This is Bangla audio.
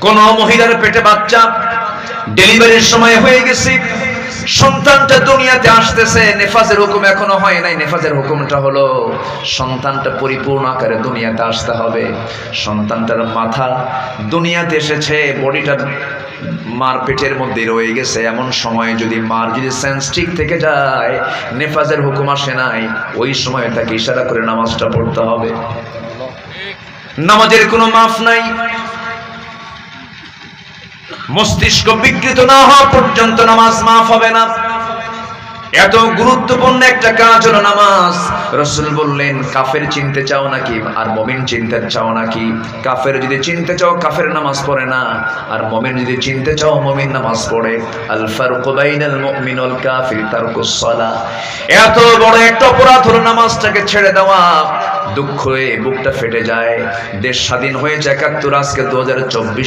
কোন মহিলার পেটে বাচ্চা ডেলিভারির সময় হয়ে গেছে, সন্তানটা দুনিয়াতে আসতেছে, নেফাজের হুকুম এখনো হয় নাই। নেফাজের হুকুমটা হলো সন্তানটা পরিপূর্ণ আকারে দুনিয়াতে আসতে হবে। সন্তানটার মাথা দুনিয়াতে এসেছে, বডিটা মার পেটের মধ্যে রয়ে গেছে, এমন সময় যদি মার যদি সেন্স ঠিক থেকে যায়, নেফাজের হুকুম আসে নাই, ওই সময় তাকে ইশারা করে নামাজটা পড়তে হবে। নামাজের কোনো মাফ নাই। মস্তিষ্ক বিকৃত না হওয়া পর্যন্ত নামাজ মাফ হবে না। এত গুরুত্বপূর্ণ একটা কাজ হলো নামাজ। রাসূল বললেন, কাফের চিনতে চাও নাকি আর মুমিন চিনতে চাও নাকি? কাফের যদি চিনতে চাও, কাফের নামাজ পড়ে না, আর মুমিন যদি চিনতে চাও, মুমিন নামাজ পড়ে। আল ফারকু বাইনাল মুমিন ওয়াল কাফির তারকুস সালাহ। এত বড় একটা অপরাধ হলো নামাজটাকে ছেড়ে দেওয়া। দুঃখে বুকটা ফেটে যায়। দেশ স্বাধীন হয়েছে ৭১, আজকে ২০২৪।